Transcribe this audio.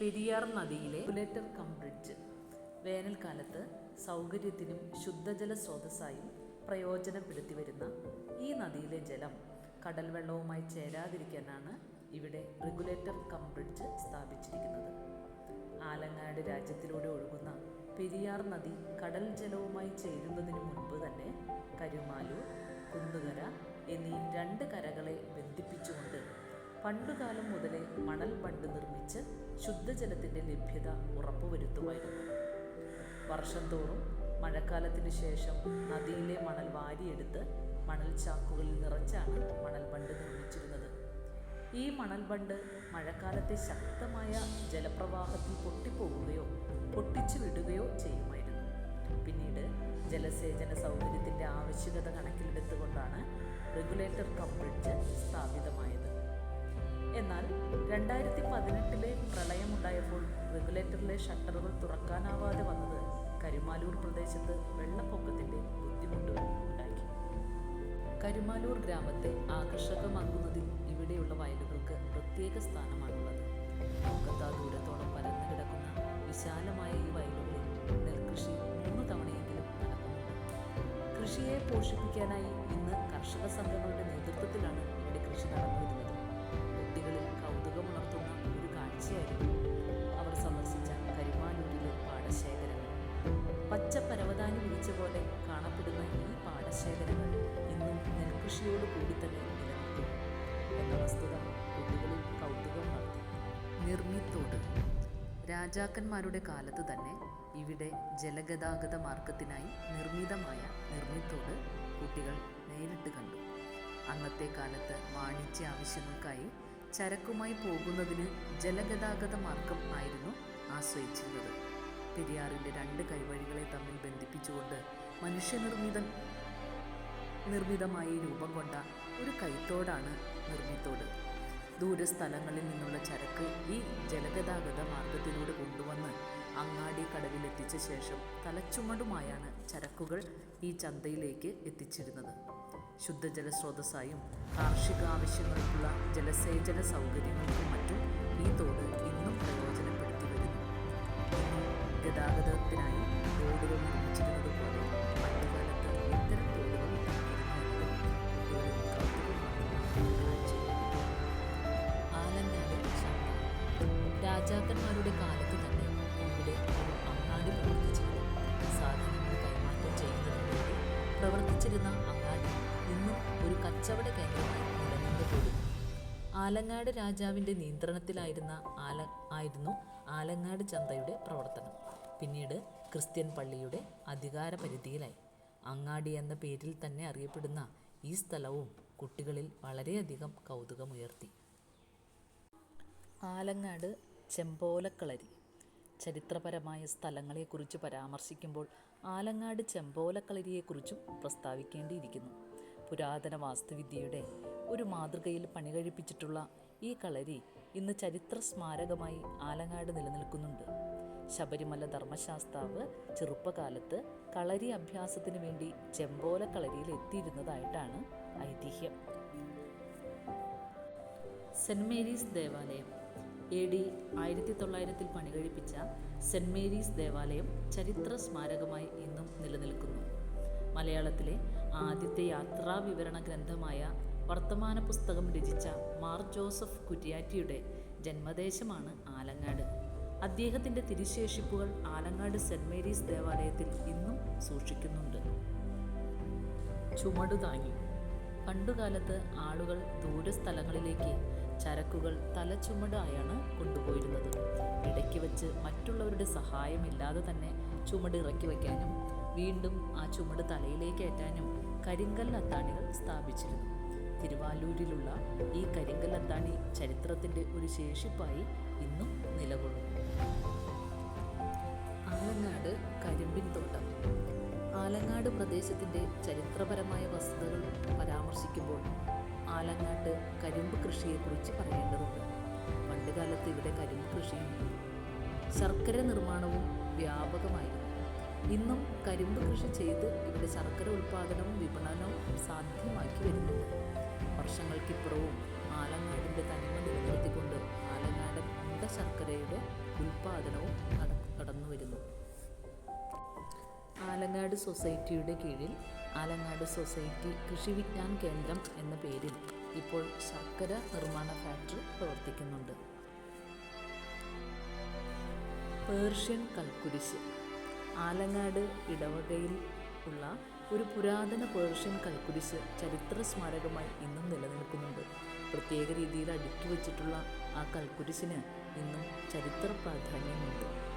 പെരിയാർ നദിയിലെ regulator cum bridge വേനൽക്കാലത്ത് സൗകര്യത്തിനും ശുദ്ധജല സ്രോതസ്സായും പ്രയോജനപ്പെടുത്തി വരുന്ന ഈ നദിയിലെ ജലം കടൽ വെള്ളവുമായി ചേരാതിരിക്കാനാണ് ഇവിടെ റെഗുലേറ്റർ കം ബ്രിഡ്ജ് സ്ഥാപിച്ചിരിക്കുന്നത്. ആലങ്ങാട് രാജ്യത്തിലൂടെ ഒഴുകുന്ന പെരിയാർ നദി കടൽ ജലവുമായി ചേരുന്നതിന് മുൻപ് തന്നെ കരുമാലൂർ, കുന്നുകര എന്നീ രണ്ട് കരകളെ ബന്ധിപ്പിച്ചുകൊണ്ട് പണ്ടുകാലം മുതലേ മണൽ ബണ്ട് നിർമ്മിച്ച് ശുദ്ധജലത്തിൻ്റെ ലഭ്യത ഉറപ്പുവരുത്തുമായിരുന്നു. വർഷം തോറും മഴക്കാലത്തിന് ശേഷം നദിയിലെ മണൽ വാരിയെടുത്ത് മണൽ ചാക്കുകളിൽ നിറച്ചാണ് മണൽ ബണ്ട് നിർമ്മിച്ചിരുന്നത്. ഈ മണൽ ബണ്ട് മഴക്കാലത്തെ ശക്തമായ ജലപ്രവാഹത്തിൽ പൊട്ടിപ്പോകുകയോ പൊട്ടിച്ചു വിടുകയോ ചെയ്യുമായിരുന്നു. പിന്നീട് ജലസേചന സൗകര്യത്തിൻ്റെ ആവശ്യകത കണക്കിലെടുത്തുകൊണ്ടാണ് റെഗുലേറ്റർ കം ബ്രിഡ്ജ് സ്ഥാപിതമായത്. എന്നാൽ 2018 പ്രളയമുണ്ടായപ്പോൾ റെഗുലേറ്ററിലെ ഷട്ടറുകൾ തുറക്കാനാവാതെ വന്നത് കരുമാലൂർ പ്രദേശത്ത് വെള്ളപ്പൊക്കത്തിൻ്റെ ബുദ്ധിമുട്ടുകൾ ഉണ്ടാക്കി. കരുമാലൂർ ഗ്രാമത്തെ ആകർഷകമാക്കുന്നതിൽ ഇവിടെയുള്ള വയലുകൾക്ക് പ്രത്യേക സ്ഥാനമാണുള്ളത്. കൊൽക്കത്ത ദൂരത്തോളം പരന്നു കിടക്കുന്ന വിശാലമായ ഈ വയലുകളിൽ നെൽകൃഷി 3 തവണയെങ്കിലും നടക്കുന്നുണ്ട്. കൃഷിയെ പോഷിപ്പിക്കാനായി ഇന്ന് കർഷക സംഘങ്ങളുടെ നേതൃത്വത്തിലാണ് ഇവിടെ കൃഷി നടന്നുവരുന്നത്. കുട്ടികളിൽ കൗതുകമുണർത്തുന്ന ഒരു കാഴ്ചയായിരുന്നു അവർ സന്ദർശിച്ച കരുമാലൂരിലെ പാടശേഖരങ്ങൾ. പച്ച പരവതാനി വിരിച്ച പോലെ കാണപ്പെടുന്ന ഈ പാടശേഖരങ്ങൾ ഇന്നും നെൽകൃഷിയോട് കൂടി തന്നെ നിലനിൽക്കുന്നു എന്ന വസ്തുത കുട്ടികളിൽ കൗതുകമുണർത്തി. നിർമ്മിത്തോട് രാജാക്കന്മാരുടെ കാലത്ത് തന്നെ ഇവിടെ ജലഗതാഗത മാർഗത്തിനായി നിർമ്മിതമായ നിർമ്മിത്തോട് കുട്ടികൾ നേരിട്ട് കണ്ടു. അന്നത്തെ കാലത്ത് വാണിജ്യ ആവശ്യങ്ങൾക്കായി ചരക്കുമായി പോകുന്നതിന് ജലഗതാഗത മാർഗം ആയിരുന്നു ആശ്രയിച്ചിരുന്നത്. പെരിയാറിൻ്റെ 2 കൈവഴികളെ തമ്മിൽ ബന്ധിപ്പിച്ചുകൊണ്ട് നിർമ്മിതമായി രൂപം കൊണ്ട ഒരു കൈത്തോടാണ് നിർമ്മിത്തോട്. ദൂരസ്ഥലങ്ങളിൽ നിന്നുള്ള ചരക്ക് ഈ ജലഗതാഗത മാർഗത്തിലൂടെ കൊണ്ടുവന്ന് അങ്ങാടി കടവിലെത്തിച്ച ശേഷം തലച്ചുമടുമായാണ് ചരക്കുകൾ ഈ ചന്തയിലേക്ക് എത്തിച്ചിരുന്നത്. ശുദ്ധജല സ്രോതസ്സായും കാർഷിക ആവശ്യങ്ങൾക്കുള്ള ജലസേചന സൗകര്യങ്ങൾക്കും മറ്റും ഈ തോട് ഇന്നും പ്രയോജനപ്പെടുത്തി വരുന്നു. ഗതാഗതത്തിനായി തോടുകൾ നിർമ്മിച്ചിരുന്നത് പോലെ പണ്ടുകാലത്ത് ഇത്തരം തോടുകൾ ആലങ്ങാട് ചന്ത രാജാക്കന്മാരുടെ കാലത്ത് തന്നെ ഇവിടെ ഒരു അങ്ങാടി പ്രവർത്തിച്ചിരുന്നു. സാധനങ്ങൾ കൈമാറ്റം ചെയ്യുന്നതിന് വേണ്ടി പ്രവർത്തിച്ചിരുന്ന അങ്ങാടി ഇന്നും ഒരു കച്ചവട കേന്ദ്രമായി നിലനിന്നു പോരുന്നു. ആലങ്ങാട് രാജാവിൻ്റെ നിയന്ത്രണത്തിലായിരുന്നു ആലങ്ങാട് ചന്തയുടെ പ്രവർത്തനം. പിന്നീട് ക്രിസ്ത്യൻ പള്ളിയുടെ അധികാര പരിധിയിലായി. അങ്ങാടി എന്ന പേരിൽ തന്നെ അറിയപ്പെടുന്ന ഈ സ്ഥലവും കുട്ടികളിൽ വളരെയധികം കൗതുകമുയർത്തി. ആലങ്ങാട് ചെമ്പോലക്കളരി ചരിത്രപരമായ സ്ഥലങ്ങളെക്കുറിച്ച് പരാമർശിക്കുമ്പോൾ ആലങ്ങാട് ചെമ്പോലക്കളരിയെക്കുറിച്ചും പ്രസ്താവിക്കേണ്ടിയിരിക്കുന്നു. പുരാതന വാസ്തുവിദ്യയുടെ ഒരു മാതൃകയിൽ പണികഴിപ്പിച്ചിട്ടുള്ള ഈ കളരി ഇന്ന് ചരിത്ര സ്മാരകമായി ആലങ്ങാട് നിലനിൽക്കുന്നുണ്ട്. ശബരിമല ധർമ്മശാസ്താവ് ചെറുപ്പകാലത്ത് കളരി അഭ്യാസത്തിന് വേണ്ടി ചെമ്പോലക്കളരിയിൽ എത്തിയിരുന്നതായിട്ടാണ് ഐതിഹ്യം. സെൻറ് മേരീസ് ദേവാലയം AD 1900 പണികഴിപ്പിച്ച സെൻറ് മേരീസ് ദേവാലയം ചരിത്ര സ്മാരകമായി ഇന്നും നിലനിൽക്കുന്നു. മലയാളത്തിലെ ആദ്യത്തെ യാത്രാ വിവരണ ഗ്രന്ഥമായ വർത്തമാന പുസ്തകം രചിച്ച മാർ ജോസഫ് കുറ്റ്യാറ്റിയുടെ ജന്മദേശമാണ് ആലങ്ങാട്. അദ്ദേഹത്തിൻ്റെ തിരുശേഷിപ്പുകൾ ആലങ്ങാട് സെൻറ് മേരീസ് ദേവാലയത്തിൽ ഇന്നും സൂക്ഷിക്കുന്നുണ്ട്. ചുമടുതാങ്ങി പണ്ടുകാലത്ത് ആളുകൾ ദൂരസ്ഥലങ്ങളിലേക്ക് ചരക്കുകൾ തലച്ചുമടായാണ് കൊണ്ടുപോയിരുന്നത്. ഇടയ്ക്ക് വെച്ച് മറ്റുള്ളവരുടെ സഹായമില്ലാതെ തന്നെ ചുമട് ഇറക്കി വയ്ക്കാനും വീണ്ടും ആ ചുമട് തലയിലേക്ക് ഏറ്റാനും കരിങ്കല്ലത്താണികൾ സ്ഥാപിച്ചിരുന്നു. തിരുവാലൂരിലുള്ള ഈ കരിങ്കല്ലത്താണി ചരിത്രത്തിൻ്റെ ഒരു ശേഷിപ്പായി ഇന്നും നിലകൊള്ളുന്നു. ആലങ്ങാട് കരിമ്പിൻ തോട്ടം ആലങ്ങാട് പ്രദേശത്തിൻ്റെ ചരിത്രപരമായ വസ്തുതകൾ പരാമർശിക്കുമ്പോൾ ആലങ്ങാട്ട് കരിമ്പ് കൃഷിയെക്കുറിച്ച് പറയേണ്ടതുണ്ട്. പണ്ടുകാലത്ത് ഇവിടെ കരിമ്പ് കൃഷിയും ശർക്കര നിർമ്മാണവും വ്യാപകമായിരുന്നു. ഇന്നും കരിമ്പ് കൃഷി ചെയ്ത് ഇവിടെ ശർക്കര ഉൽപ്പാദനവും വിപണനവും സാധ്യമാക്കി വരുന്നുണ്ട്. വർഷങ്ങൾക്കിപ്പുറവും ആലങ്ങാടിൻ്റെ തനിമ നിലനിർത്തിക്കൊണ്ട് ആലങ്ങാടൻ ശർക്കരയുടെ ഉൽപ്പാദനവും നടന്നു വരുന്നു. ആലങ്ങാട് സൊസൈറ്റിയുടെ കീഴിൽ ആലങ്ങാട് സൊസൈറ്റി കൃഷി വിജ്ഞാൻ കേന്ദ്രം എന്ന പേരിൽ ഇപ്പോൾ ശർക്കര നിർമ്മാണ ഫാക്ടറി പ്രവർത്തിക്കുന്നുണ്ട്. പേർഷ്യൻ കൽക്കുരിശ്. ആലങ്ങാട് ഇടവകയിൽ ഉള്ള ഒരു പുരാതന പേർഷ്യൻ കൽക്കുരിശ് ചരിത്ര സ്മാരകമായി ഇന്നും നിലനിൽക്കുന്നുണ്ട്. പ്രത്യേക രീതിയിൽ അടുക്കി വച്ചിട്ടുള്ള ആ കൽക്കുരിശിന് ഇന്നും ചരിത്ര പ്രാധാന്യമുണ്ട്.